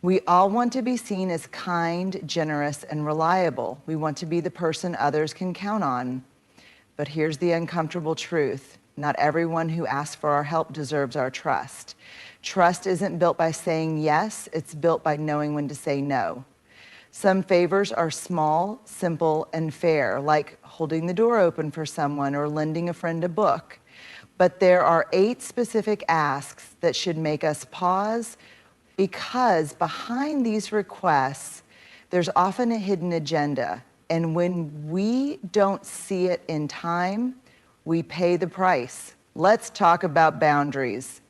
We all want to be seen as kind, generous, and reliable. We want to be the person others can count on. But here's the uncomfortable truth. Not everyone who asks for our help deserves our trust. Trust isn't built by saying yes, it's built by knowing when to say no. Some favors are small, simple, and fair, like holding the door open for someone or lending a friend a book. But there are 8 specific asks that should make us pause, because behind these requests, there's often a hidden agenda. And when we don't see it in time, we pay the price. Let's talk about boundaries.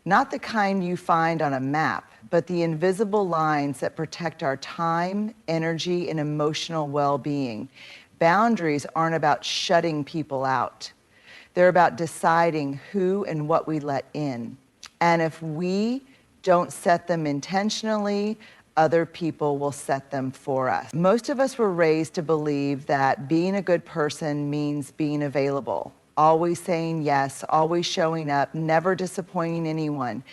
Not the kind you find on a map, but the invisible lines that protect our time, energy, and emotional well-being. Boundaries aren't about shutting people out. They're about deciding who and what we let in. And if we don't set them intentionally, other people will set them for us. Most of us were raised to believe that being a good person means being available, always saying yes, always showing up, never disappointing anyone.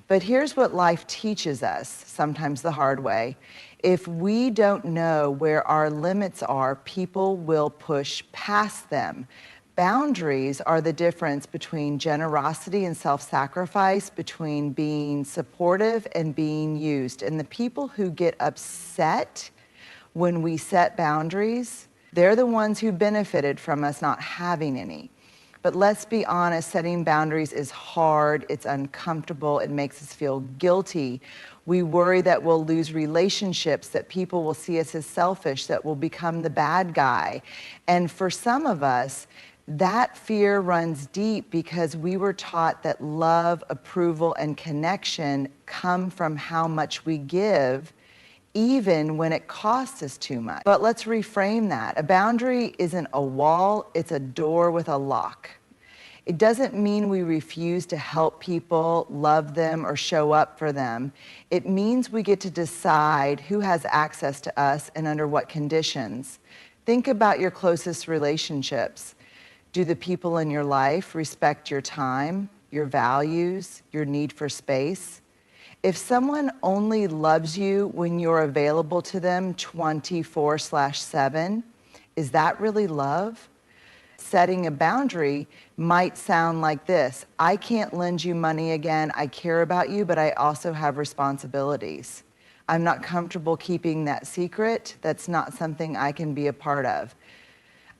But here's what life teaches us, sometimes the hard way. If we don't know where our limits are, people will push past them. Boundaries are the difference between generosity and self-sacrifice, between being supportive and being used. And the people who get upset when we set boundaries, they're the ones who benefited from us not having any. But let's be honest, setting boundaries is hard, it's uncomfortable, it makes us feel guilty. We worry that we'll lose relationships, that people will see us as selfish, that we'll become the bad guy. And for some of us, that fear runs deep because we were taught that love, approval, and connection come from how much we give, even when it costs us too much. But let's reframe that. A boundary isn't a wall, it's a door with a lock. It doesn't mean we refuse to help people, love them, or show up for them. It means we get to decide who has access to us and under what conditions. Think about your closest relationships. Do the people in your life respect your time, your values, your need for space? If someone only loves you when you're available to them 24/7, is that really love? Setting a boundary might sound like this: I can't lend you money again. I care about you, but I also have responsibilities. I'm not comfortable keeping that secret. That's not something I can be a part of.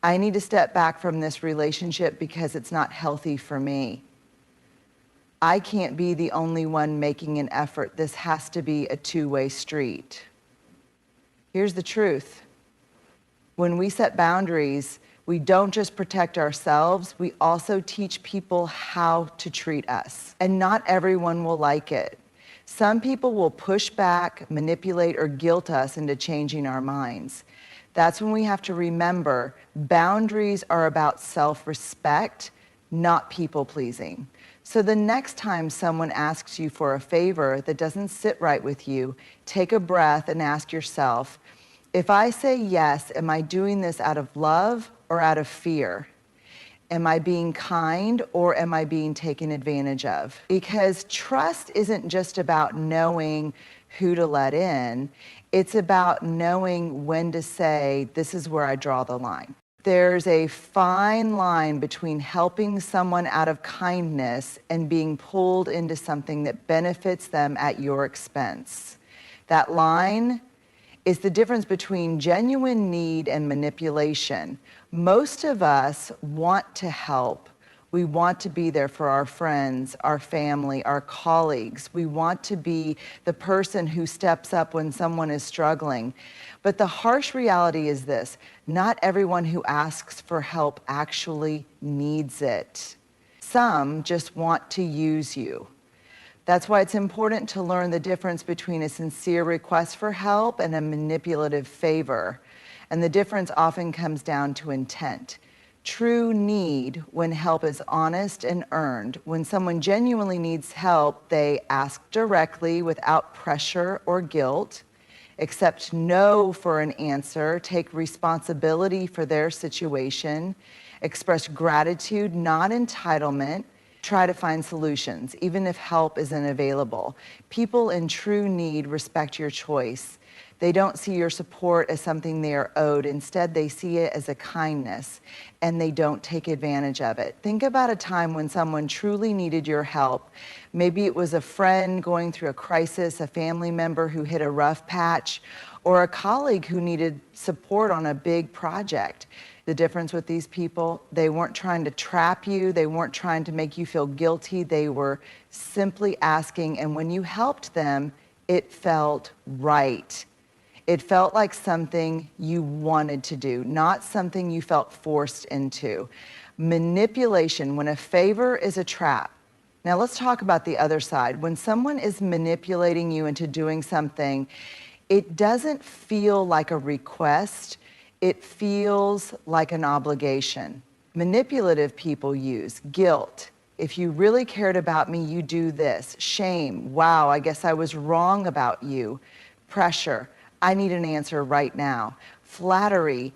I need to step back from this relationship because it's not healthy for me. I can't be the only one making an effort. This has to be a two-way street. Here's the truth. When we set boundaries, we don't just protect ourselves, we also teach people how to treat us. And not everyone will like it. Some people will push back, manipulate, or guilt us into changing our minds. That's when we have to remember boundaries are about self-respect, not people-pleasing. So the next time someone asks you for a favor that doesn't sit right with you, take a breath and ask yourself, if I say yes, am I doing this out of love or out of fear? Am I being kind or am I being taken advantage of? Because trust isn't just about knowing who to let in, it's about knowing when to say, this is where I draw the line. There's a fine line between helping someone out of kindness and being pulled into something that benefits them at your expense. That line is the difference between genuine need and manipulation. Most of us want to help. We want to be there for our friends, our family, our colleagues. We want to be the person who steps up when someone is struggling. But the harsh reality is this: not everyone who asks for help actually needs it. Some just want to use you. That's why it's important to learn the difference between a sincere request for help and a manipulative favor. And the difference often comes down to intent. True need, when help is honest and earned. When someone genuinely needs help, they ask directly without pressure or guilt, accept no for an answer, take responsibility for their situation, express gratitude, not entitlement. try to find solutions, even if help isn't available. People in true need respect your choice. They don't see your support as something they are owed. Instead, they see it as a kindness, and they don't take advantage of it. Think about a time when someone truly needed your help. Maybe it was a friend going through a crisis, a family member who hit a rough patch, or a colleague who needed support on a big project. The difference with these people, they weren't trying to trap you. They weren't trying to make you feel guilty. They were simply asking, and when you helped them, it felt right. It felt like something you wanted to do, not something you felt forced into. Manipulation, when a favor is a trap. Now let's talk about the other side. When someone is manipulating you into doing something, it doesn't feel like a request. It feels like an obligation. Manipulative people use guilt. If you really cared about me, you do this. Shame. Wow, I guess I was wrong about you. Pressure. I need an answer right now. Flattery.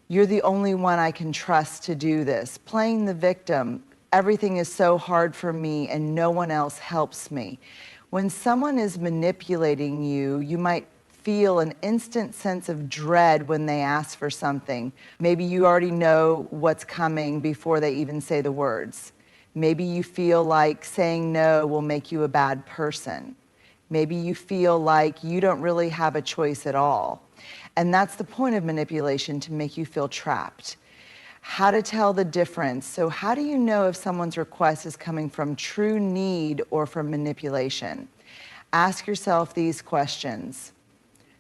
You're the only one I can trust to do this. Playing the victim. Everything is so hard for me and no one else helps me. When someone is manipulating you, you might feel an instant sense of dread when they ask for something. Maybe you already know what's coming before they even say the words. Maybe you feel like saying no will make you a bad person. Maybe you feel like you don't really have a choice at all. And that's the point of manipulation, to make you feel trapped. How to tell the difference. So how do you know if someone's request is coming from true need or from manipulation? Ask yourself these questions.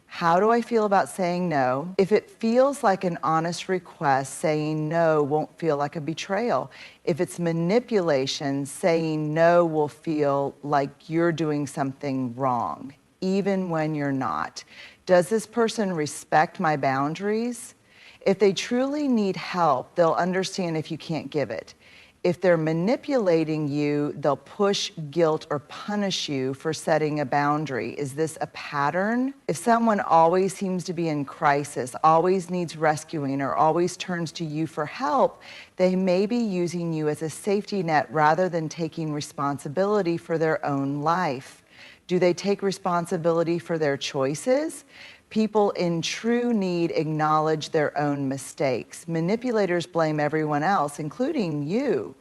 How do I feel about saying no? If it feels like an honest request, saying no won't feel like a betrayal. If it's manipulation, saying no will feel like you're doing something wrong, even when you're not. Does this person respect my boundaries? If they truly need help, they'll understand if you can't give it. If they're manipulating you, they'll push, guilt, or punish you for setting a boundary. Is this a pattern? If someone always seems to be in crisis, always needs rescuing, or always turns to you for help, they may be using you as a safety net rather than taking responsibility for their own life. Do they take responsibility for their choices? People in true need acknowledge their own mistakes. Manipulators blame everyone else, including you.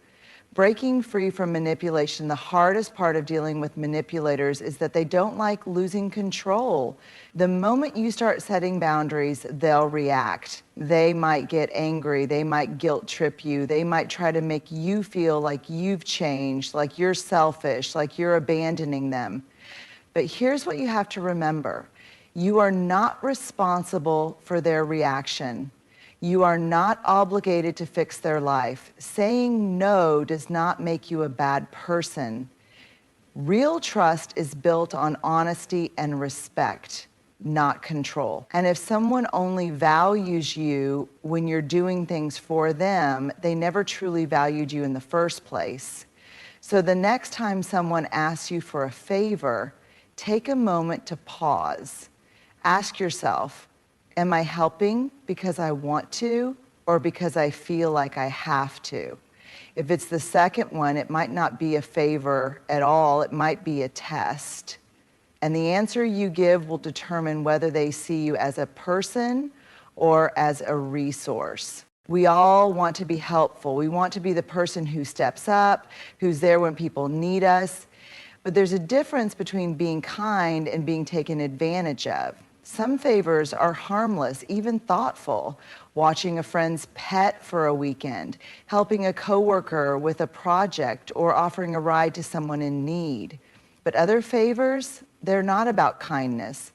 Breaking free from manipulation, the hardest part of dealing with manipulators is that they don't like losing control. The moment you start setting boundaries, they'll react. They might get angry. They might guilt trip you. They might try to make you feel like you've changed, like you're selfish, like you're abandoning them. But here's what you have to remember. You are not responsible for their reaction. You are not obligated to fix their life. Saying no does not make you a bad person. Real trust is built on honesty and respect, not control. And if someone only values you when you're doing things for them, they never truly valued you in the first place. So the next time someone asks you for a favor, take a moment to pause. Ask yourself, am I helping because I want to or because I feel like I have to? If it's the second one, it might not be a favor at all. It might be a test. And the answer you give will determine whether they see you as a person or as a resource. We all want to be helpful. We want to be the person who steps up, who's there when people need us. But there's a difference between being kind and being taken advantage of. Some favors are harmless, even thoughtful. Watching a friend's pet for a weekend, helping a coworker with a project, or offering a ride to someone in need. But other favors, they're not about kindness.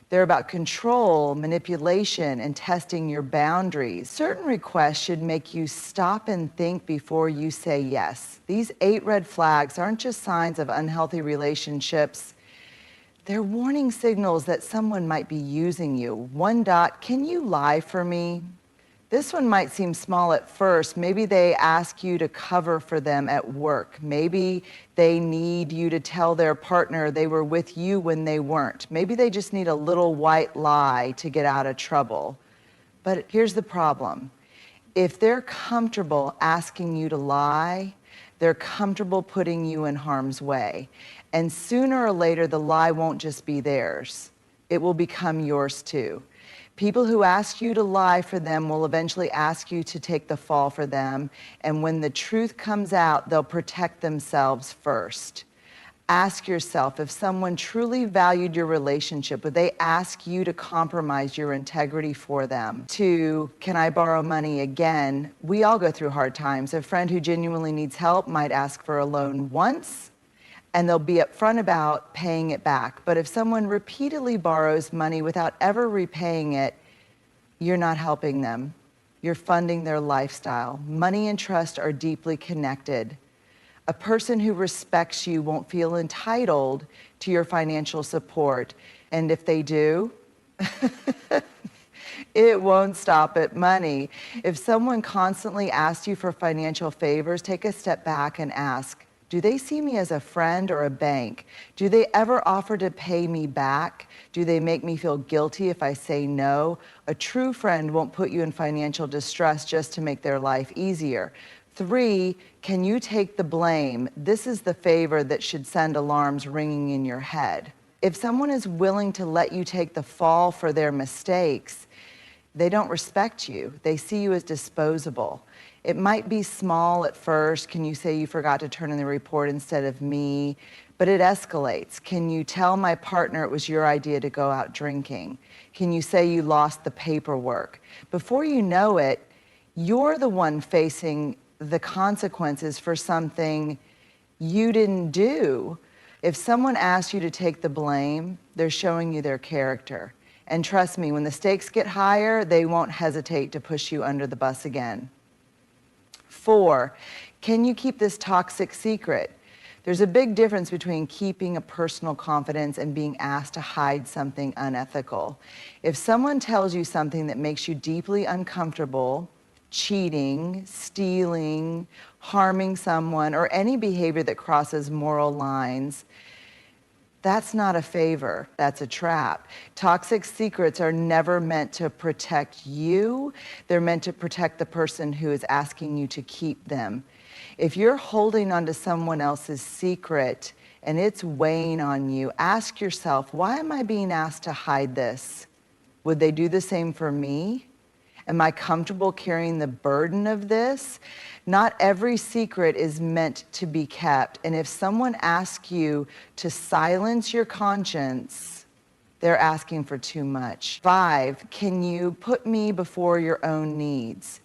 They're about control, manipulation, and testing your boundaries. Certain requests should make you stop and think before you say yes. These 8 red flags aren't just signs of unhealthy relationships. They're warning signals that someone might be using you. 1. Can you lie for me? This one might seem small at first. Maybe they ask you to cover for them at work. Maybe they need you to tell their partner they were with you when they weren't. Maybe they just need a little white lie to get out of trouble. But here's the problem. If they're comfortable asking you to lie, They're comfortable putting you in harm's way. And sooner or later, the lie won't just be theirs. It will become yours too. People who ask you to lie for them will eventually ask you to take the fall for them. And when the truth comes out, they'll protect themselves first. Ask yourself, if someone truly valued your relationship, would they ask you to compromise your integrity for them? 2, can I borrow money again? We all go through hard times. A friend who genuinely needs help might ask for a loan once, and they'll be upfront about paying it back. But if someone repeatedly borrows money without ever repaying it, you're not helping them. You're funding their lifestyle. Money and trust are deeply connected. A person who respects you won't feel entitled to your financial support. And if they do, it won't stop at money. If someone constantly asks you for financial favors, take a step back and ask, do they see me as a friend or a bank? Do they ever offer to pay me back? Do they make me feel guilty if I say no? A true friend won't put you in financial distress just to make their life easier. 3, can you take the blame? This is the favor that should send alarms ringing in your head. If someone is willing to let you take the fall for their mistakes, they don't respect you. They see you as disposable. It might be small at first. Can you say you forgot to turn in the report instead of me? But it escalates. Can you tell my partner it was your idea to go out drinking? Can you say you lost the paperwork? Before you know it, you're the one facing the consequences for something you didn't do. If someone asks you to take the blame, they're showing you their character. And trust me, when the stakes get higher, they won't hesitate to push you under the bus again. 4, can you keep this toxic secret? There's a big difference between keeping a personal confidence and being asked to hide something unethical. If someone tells you something that makes you deeply uncomfortable, cheating, stealing, harming someone, or any behavior that crosses moral lines, that's not a favor, that's a trap. Toxic secrets are never meant to protect you. They're meant to protect the person who is asking you to keep them. If you're holding on to someone else's secret and it's weighing on you, ask yourself, why am I being asked to hide this? Would they do the same for me? Am I comfortable carrying the burden of this? Not every secret is meant to be kept. And if someone asks you to silence your conscience, they're asking for too much. 5, can you put me before your own needs?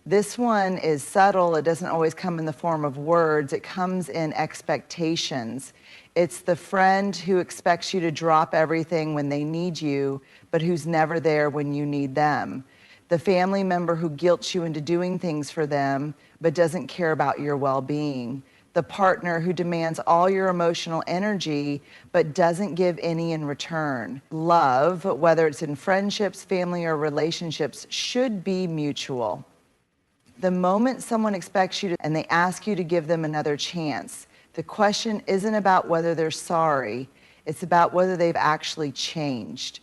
This one is subtle. It doesn't always come in the form of words. It comes in expectations. It's the friend who expects you to drop everything when they need you, but who's never there when you need them. The family member who guilts you into doing things for them, but doesn't care about your well-being. The partner who demands all your emotional energy, but doesn't give any in return. Love, whether it's in friendships, family, or relationships, should be mutual. The moment someone expects you to, and they ask you to give them another chance, the question isn't about whether they're sorry, it's about whether they've actually changed.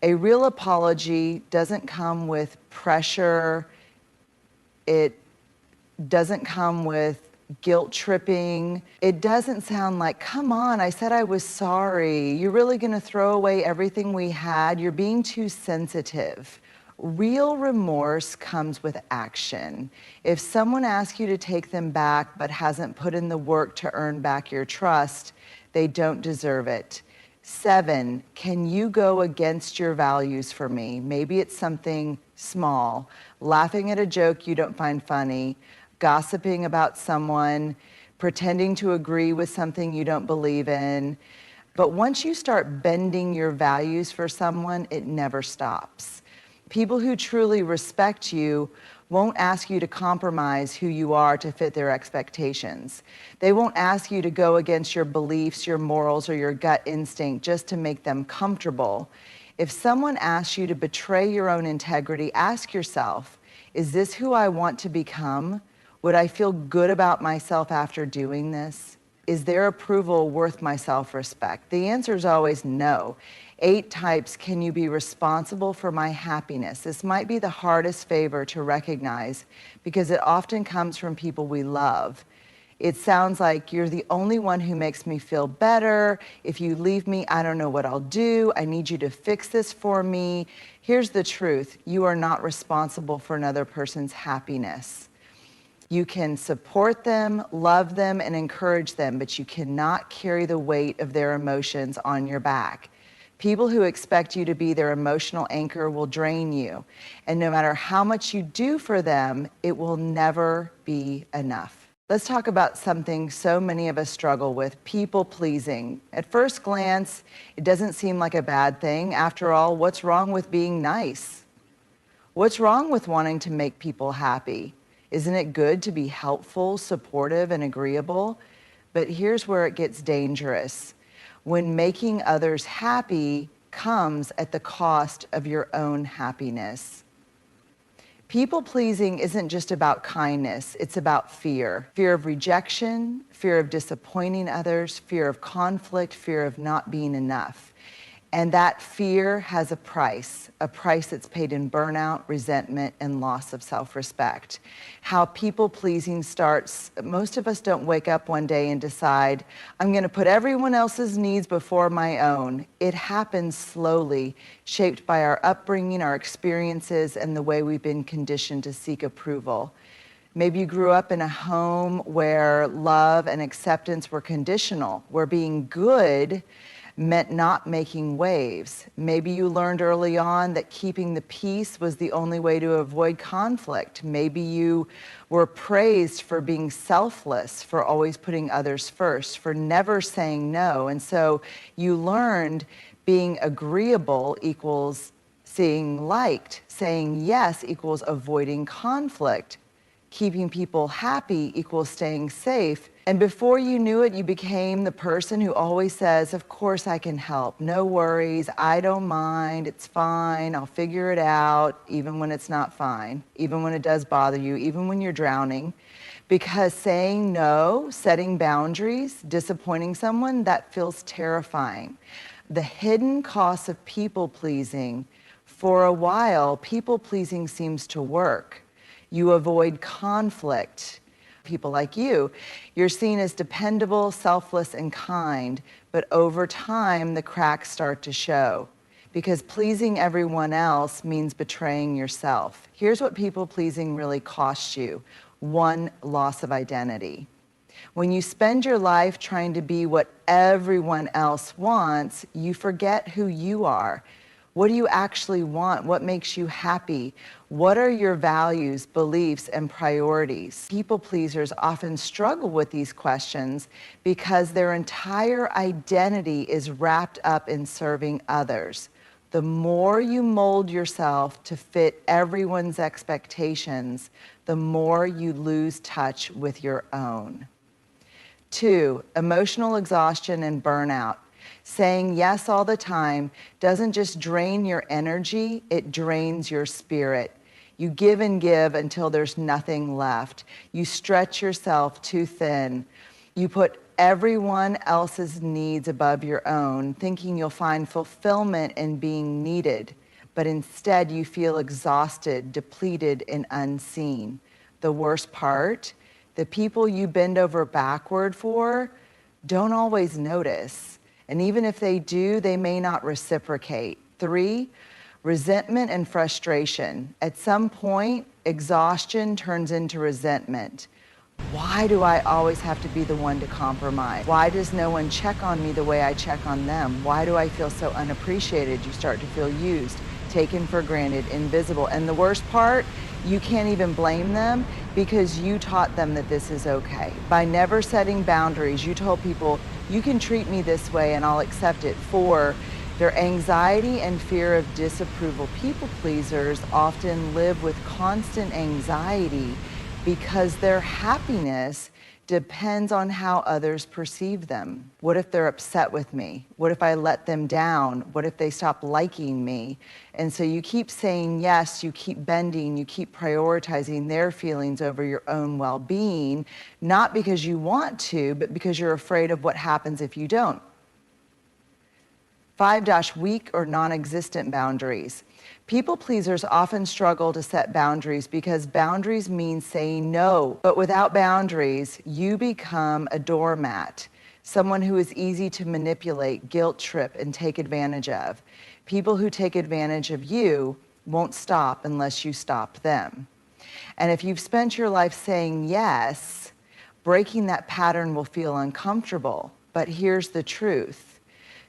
A real apology doesn't come with pressure. It doesn't come with guilt tripping. It doesn't sound like, come on, I said I was sorry. You're really going to throw away everything we had? You're being too sensitive. Real remorse comes with action. If someone asks you to take them back but hasn't put in the work to earn back your trust, they don't deserve it. 7, can you go against your values for me? Maybe it's something small, laughing at a joke you don't find funny, gossiping about someone, pretending to agree with something you don't believe in. But once you start bending your values for someone, it never stops. People who truly respect you won't ask you to compromise who you are to fit their expectations. They won't ask you to go against your beliefs, your morals, or your gut instinct just to make them comfortable. If someone asks you to betray your own integrity, ask yourself, is this who I want to become? Would I feel good about myself after doing this? Is their approval worth my self-respect? The answer is always no. 8 types, can you be responsible for my happiness? This might be the hardest favor to recognize because it often comes from people we love. It sounds like you're the only one who makes me feel better. If you leave me, I don't know what I'll do. I need you to fix this for me. Here's the truth. You are not responsible for another person's happiness. You can support them, love them, and encourage them, but you cannot carry the weight of their emotions on your back. People who expect you to be their emotional anchor will drain you. And no matter how much you do for them, it will never be enough. Let's talk about something so many of us struggle with, people pleasing. At first glance, it doesn't seem like a bad thing. After all, what's wrong with being nice? What's wrong with wanting to make people happy? Isn't it good to be helpful, supportive, and agreeable? But here's where it gets dangerous. When making others happy comes at the cost of your own happiness. People pleasing isn't just about kindness, it's about fear. Fear of rejection, fear of disappointing others, fear of conflict, fear of not being enough. And that fear has a price that's paid in burnout, resentment, and loss of self-respect. How people pleasing starts, most of us don't wake up one day and decide, I'm gonna put everyone else's needs before my own. It happens slowly, shaped by our upbringing, our experiences, and the way we've been conditioned to seek approval. Maybe you grew up in a home where love and acceptance were conditional, where being good meant not making waves. Maybe you learned early on that keeping the peace was the only way to avoid conflict. Maybe you were praised for being selfless, for always putting others first, for never saying no. And so you learned being agreeable equals being liked, saying yes equals avoiding conflict, keeping people happy equals staying safe. And before you knew it, you became the person who always says, of course I can help, no worries, I don't mind, it's fine, I'll figure it out, even when it's not fine, even when it does bother you, even when you're drowning. Because saying no, setting boundaries, disappointing someone, that feels terrifying. The hidden costs of people-pleasing, for a while, people-pleasing seems to work. You avoid conflict. People like you, you're seen as dependable, selfless, and kind, but over time, the cracks start to show. Because pleasing everyone else means betraying yourself. Here's what people-pleasing really costs you. One, loss of identity. When you spend your life trying to be what everyone else wants, you forget who you are. What do you actually want? What makes you happy? What are your values, beliefs, and priorities? People pleasers often struggle with these questions because their entire identity is wrapped up in serving others. The more you mold yourself to fit everyone's expectations, the more you lose touch with your own. 2, emotional exhaustion and burnout. Saying yes all the time doesn't just drain your energy, it drains your spirit. You give and give until there's nothing left. You stretch yourself too thin. You put everyone else's needs above your own, thinking you'll find fulfillment in being needed. But instead, you feel exhausted, depleted, and unseen. The worst part, the people you bend over backward for don't always notice. And even if they do, they may not reciprocate. 3, resentment and frustration. At some point, exhaustion turns into resentment. Why do I always have to be the one to compromise? Why does no one check on me the way I check on them? Why do I feel so unappreciated? You start to feel used, taken for granted, invisible. And the worst part, you can't even blame them because you taught them that this is okay. By never setting boundaries, you told people, you can treat me this way and I'll accept it. 4, their anxiety and fear of disapproval. People pleasers often live with constant anxiety because their happiness depends on how others perceive them. What if they're upset with me? What if I let them down? What if they stop liking me? And so you keep saying yes, you keep bending, you keep prioritizing their feelings over your own well-being, not because you want to, but because you're afraid of what happens if you don't. 5, weak or non-existent boundaries. People pleasers often struggle to set boundaries because boundaries mean saying no. But without boundaries, you become a doormat, someone who is easy to manipulate, guilt trip, and take advantage of. People who take advantage of you won't stop unless you stop them. And if you've spent your life saying yes, breaking that pattern will feel uncomfortable. But here's the truth.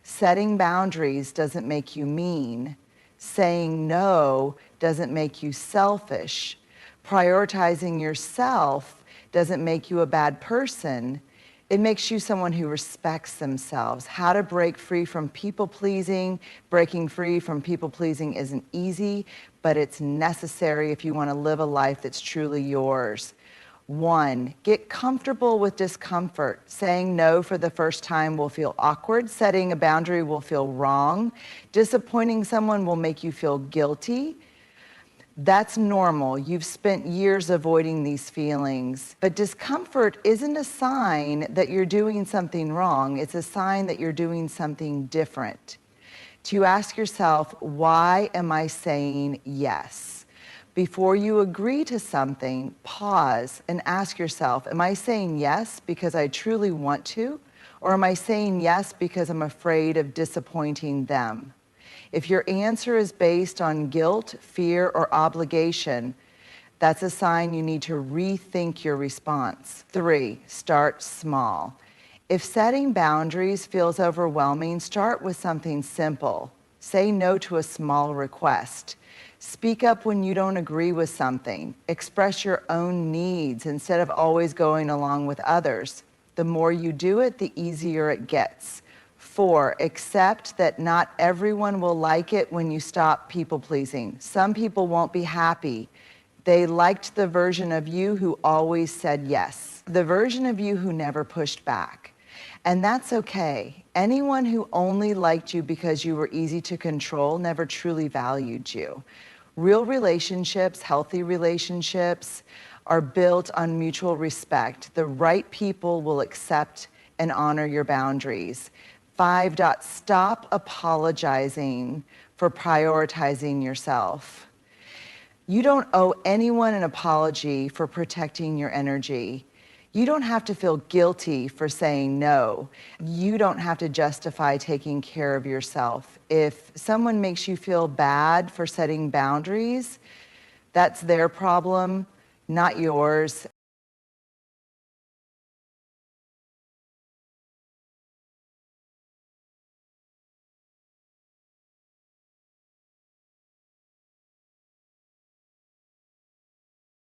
Setting boundaries doesn't make you mean. Saying no doesn't make you selfish. Prioritizing yourself doesn't make you a bad person. It makes you someone who respects themselves. How to break free from people-pleasing. Breaking free from people-pleasing isn't easy, but it's necessary if you want to live a life that's truly yours. 1, get comfortable with discomfort. Saying no for the first time will feel awkward. Setting a boundary will feel wrong. Disappointing someone will make you feel guilty. That's normal. You've spent years avoiding these feelings. But discomfort isn't a sign that you're doing something wrong. It's a sign that you're doing something different. To ask yourself, why am I saying yes? Before you agree to something, pause and ask yourself, am I saying yes because I truly want to? Or am I saying yes because I'm afraid of disappointing them? If your answer is based on guilt, fear, or obligation, that's a sign you need to rethink your response. 3, start small. If setting boundaries feels overwhelming, start with something simple. Say no to a small request. Speak up when you don't agree with something. Express your own needs instead of always going along with others. The more you do it, the easier it gets. 4, accept that not everyone will like it when you stop people-pleasing. Some people won't be happy. They liked the version of you who always said yes, the version of you who never pushed back. And that's okay. Anyone who only liked you because you were easy to control never truly valued you. Real relationships, healthy relationships, are built on mutual respect. The right people will accept and honor your boundaries. 5, stop apologizing for prioritizing yourself. You don't owe anyone an apology for protecting your energy. You don't have to feel guilty for saying no. You don't have to justify taking care of yourself. If someone makes you feel bad for setting boundaries, that's their problem, not yours.